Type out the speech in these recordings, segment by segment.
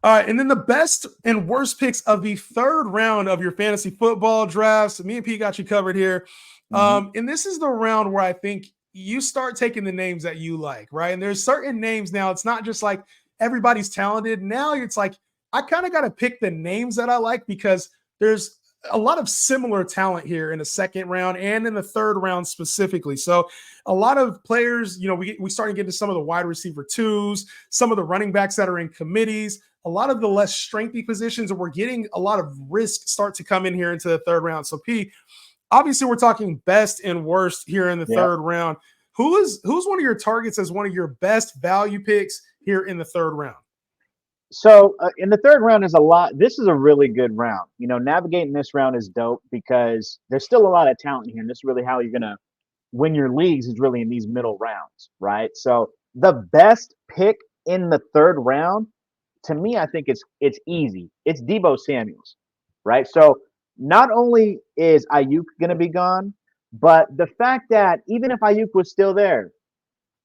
All right, and then the best and worst picks of the third round of your fantasy football drafts. Me and Pete got you covered here. And this is the round where I think you start taking the names that you like, right? And there's certain names now. It's not just like everybody's talented. Now it's like I kind of got to pick the names that I like because there's a lot of similar talent here in the second round and in the third round specifically. So a lot of players, we starting to get into some of the wide receiver twos, some of the running backs that are in committees, a lot of the less strengthy positions, and we're getting a lot of risk start to come in here into the third round. So P, obviously we're talking best and worst here in the third round. Who's one of your targets as one of your best value picks here in the third round? So in the third round is a lot. This is a really good round. Navigating this round is dope because there's still a lot of talent here. And this is really how you're going to win your leagues is really in these middle rounds, right? So the best pick in the third round, to me, I think it's easy. It's Deebo Samuels, right? So not only is Ayuk going to be gone, but the fact that even if Ayuk was still there,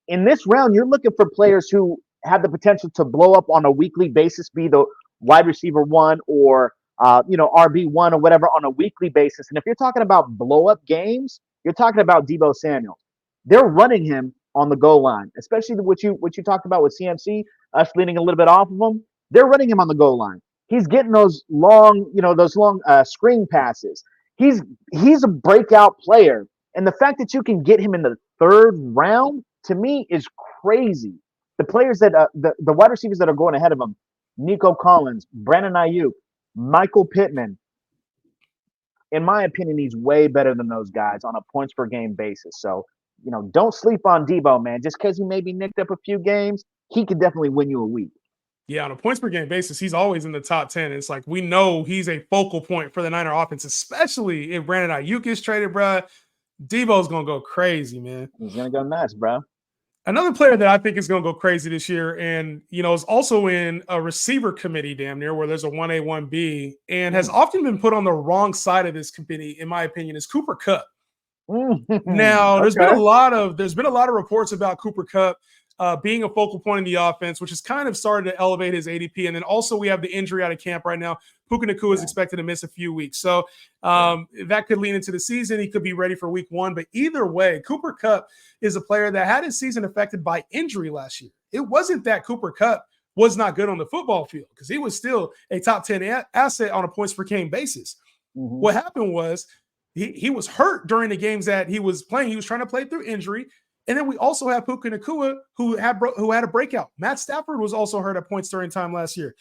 in this round, you're looking for players who have the potential to blow up on a weekly basis, be the wide receiver one or RB1 or whatever on a weekly basis. And if you're talking about blow up games, you're talking about Deebo Samuel. They're running him on the goal line, especially what you talked about with CMC, us leaning a little bit off of him. They're running him on the goal line. He's getting those long screen passes. He's a breakout player, and the fact that you can get him in the third round to me is crazy. The players that the wide receivers that are going ahead of him, Nico Collins, Brandon Ayuk, Michael Pittman. In my opinion, he's way better than those guys on a points per game basis. So, don't sleep on Deebo, man. Just because he maybe nicked up a few games, he could definitely win you a week. Yeah, on a points per game basis, he's always in the top 10. It's like we know he's a focal point for the Niner offense, especially if Brandon Ayuk is traded, bro. Deebo's going to go crazy, man. He's going to go nuts, bro. Another player that I think is going to go crazy this year and, is also in a receiver committee damn near where there's a 1A, 1B and has often been put on the wrong side of this committee, in my opinion, is Cooper Kupp. Now, there's been a lot of reports about Cooper Kupp being a focal point in the offense, which has kind of started to elevate his ADP. And then also we have the injury out of camp right now. Puka Nacua is expected to miss a few weeks. So that could lean into the season. He could be ready for week one. But either way, Cooper Kupp is a player that had his season affected by injury last year. It wasn't that Cooper Kupp was not good on the football field because he was still a top 10 asset on a points per game basis. What happened was he was hurt during the games that he was playing. He was trying to play through injury. And then we also have Puka Nacua who had a breakout. Matt Stafford was also hurt at points during time last year.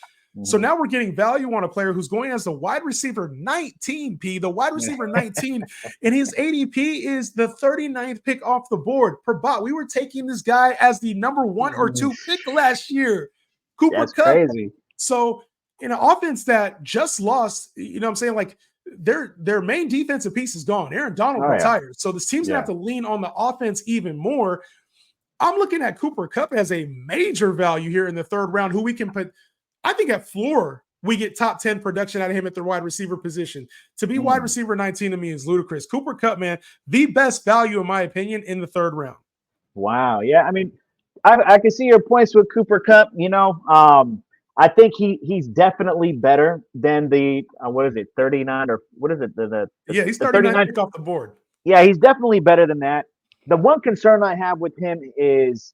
So now we're getting value on a player who's going as the wide receiver 19, the wide receiver 19, and his ADP is the 39th pick off the board per bot. We were taking this guy as the number 1 or 2 pick last year. Cooper Kupp. Crazy. So in an offense that just lost, what I'm saying, like their main defensive piece is gone. Aaron Donald retired. So this team's gonna have to lean on the offense even more. I'm looking at Cooper Kupp as a major value here in the third round, who we can put. I think at floor, we get top 10 production out of him at the wide receiver position. To be wide receiver 19 to me is ludicrous. Cooper Kupp, man, the best value, in my opinion, in the third round. Wow. Yeah. I mean, I can see your points with Cooper Kupp. I think he's definitely better than the, 39 or what is it? He's 39 pick off the board. Yeah, he's definitely better than that. The one concern I have with him is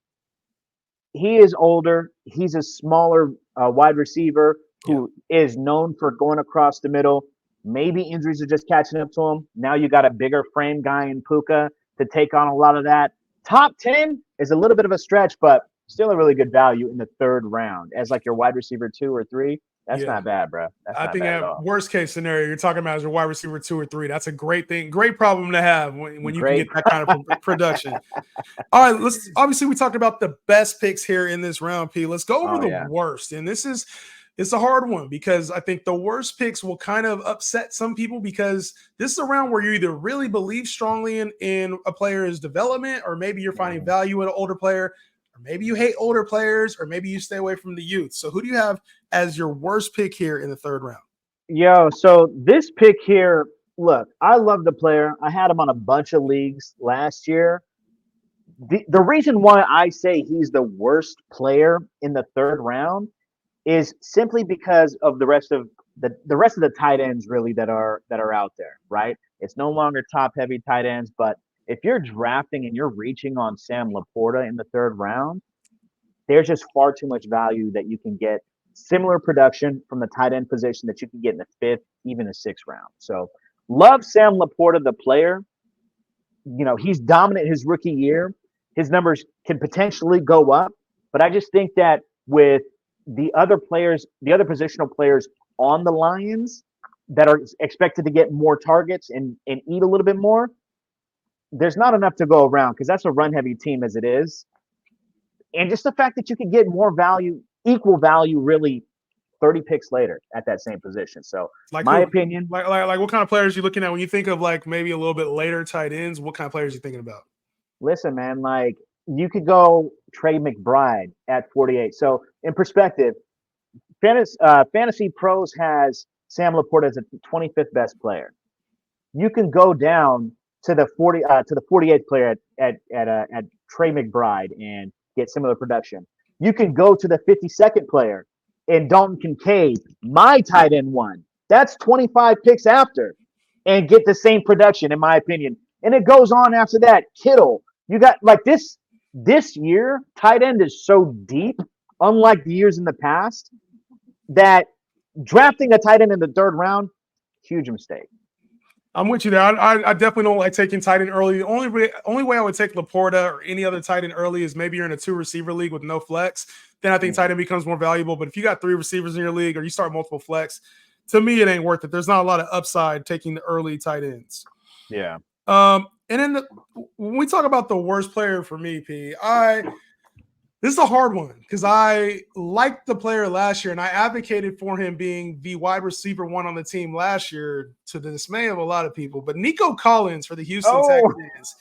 he is older. He's a smaller wide receiver who is known for going across the middle. Maybe injuries are just catching up to him. Now you got a bigger frame guy in Puka to take on a lot of that. Top 10 is a little bit of a stretch, but still a really good value in the third round as like your wide receiver 2 or 3. That's not bad, bro. I think at worst case scenario, you're talking about as your wide receiver 2 or 3. That's a great thing, great problem to have when you can get that kind of production. All right, obviously we talked about the best picks here in this round, P. Let's go over the worst. And it's a hard one because I think the worst picks will kind of upset some people because this is a round where you either really believe strongly in a player's development or maybe you're finding value in an older player. Or maybe you hate older players, or maybe you stay away from the youth. So who do you have as your worst pick here in the third round? So this pick here, look, I love the player. I had him on a bunch of leagues last year. The reason why I say he's the worst player in the third round is simply because of the rest of the tight ends really that are out there, right? It's no longer top heavy tight ends, but if you're drafting and you're reaching on Sam Laporta in the third round, there's just far too much value that you can get similar production from the tight end position that you can get in the fifth, even the sixth round. So love Sam Laporta, the player. He's dominant his rookie year. His numbers can potentially go up, but I just think that with the other players, the other positional players on the Lions that are expected to get more targets and eat a little bit more, there's not enough to go around because that's a run heavy team as it is. And just the fact that you can get more value, equal value, really 30 picks later at that same position. So my opinion, like what kind of players are you looking at when you think of like maybe a little bit later tight ends? What kind of players are you thinking about? Listen, man, like you could go Trey McBride at 48. So in perspective, Fantasy Pros has Sam Laporta as the 25th best player. You can go down to the 48th player at Trey McBride and get similar production. You can go to the 52nd player in Dalton Kincaid, my tight end one. That's 25 picks after, and get the same production, in my opinion. And it goes on after that. Kittle, you got like this year, tight end is so deep, unlike the years in the past, that drafting a tight end in the third round, huge mistake. I'm with you there. I definitely don't like taking tight end early. The only way I would take Laporta or any other tight end early is maybe you're in a 2-receiver league with no flex. Then I think tight end becomes more valuable. But if you got 3 receivers in your league or you start multiple flex, to me it ain't worth it. There's not a lot of upside taking the early tight ends. Yeah. And then when we talk about the worst player for me, this is a hard one because I liked the player last year and I advocated for him being the wide receiver one on the team last year to the dismay of a lot of people. But Nico Collins for the Houston Texans,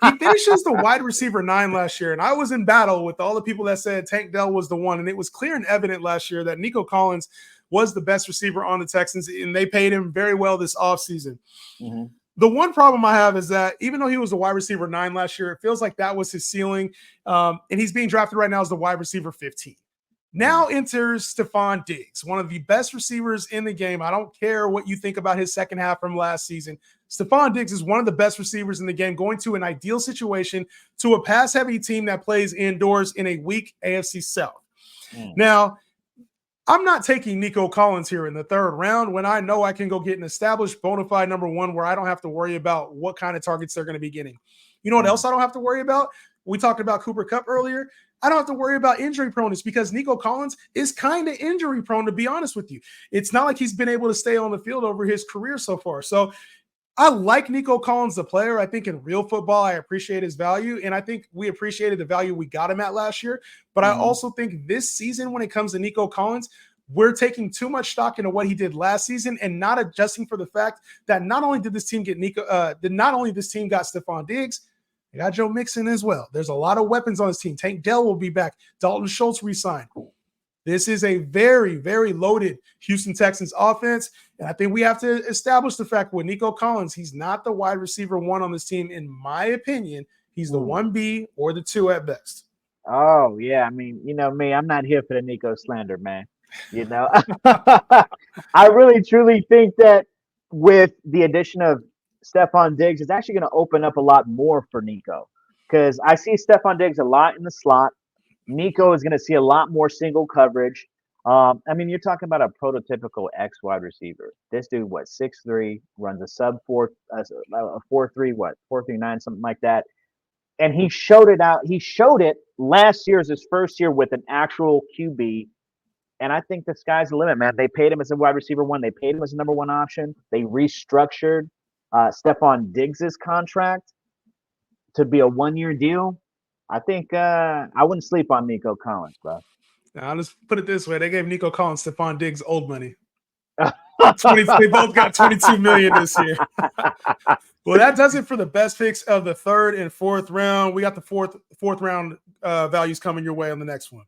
he finishes the wide receiver 9 last year. And I was in battle with all the people that said Tank Dell was the one. And it was clear and evident last year that Nico Collins was the best receiver on the Texans. And they paid him very well this offseason. Mm-hmm. The one problem I have is that even though he was a wide receiver 9 last year, it feels like that was his ceiling. And he's being drafted right now as the wide receiver 15. Now enters Stephon Diggs, one of the best receivers in the game. I don't care what you think about his second half from last season. Stephon Diggs is one of the best receivers in the game, going to an ideal situation to a pass-heavy team that plays indoors in a weak AFC South. Now, I'm not taking Nico Collins here in the third round when I know I can go get an established bona fide number one where I don't have to worry about what kind of targets they're going to be getting. You know what else I don't have to worry about? We talked about Cooper Kupp earlier. I don't have to worry about injury proneness because Nico Collins is kind of injury prone, to be honest with you. It's not like he's been able to stay on the field over his career so far. So I like Nico Collins, the player. I think in real football, I appreciate his value, and I think we appreciated the value we got him at last year. But I also think this season, when it comes to Nico Collins, we're taking too much stock into what he did last season and not adjusting for the fact that not only did this team get not only this team got Stephon Diggs, they got Joe Mixon as well. There's a lot of weapons on this team. Tank Dell will be back. Dalton Schultz re-signed. This is a very, very loaded Houston Texans offense. And I think we have to establish the fact with Nico Collins, he's not the wide receiver 1 on this team. In my opinion, he's the 1B or the 2 at best. Oh, yeah. I mean, you know me, I'm not here for the Nico slander, man. You know, I really, truly think that with the addition of Stephon Diggs, it's actually going to open up a lot more for Nico because I see Stephon Diggs a lot in the slot. Nico is going to see a lot more single coverage. I mean, you're talking about a prototypical X wide receiver. This dude, 6'3", runs a sub 4, a 4.3, 4.39, something like that. And he showed it out. He showed it last year as his first year with an actual QB. And I think the sky's the limit, man. They paid him as a wide receiver 1. They paid him as a number 1 option. They restructured Stephon Diggs' contract to be a 1-year deal. I think I wouldn't sleep on Nico Collins, bro. Now, I'll just put it this way. They gave Nico Collins Stephon Diggs old money. They both got $22 million this year. Well, that does it for the best picks of the third and fourth round. We got the fourth round values coming your way on the next one.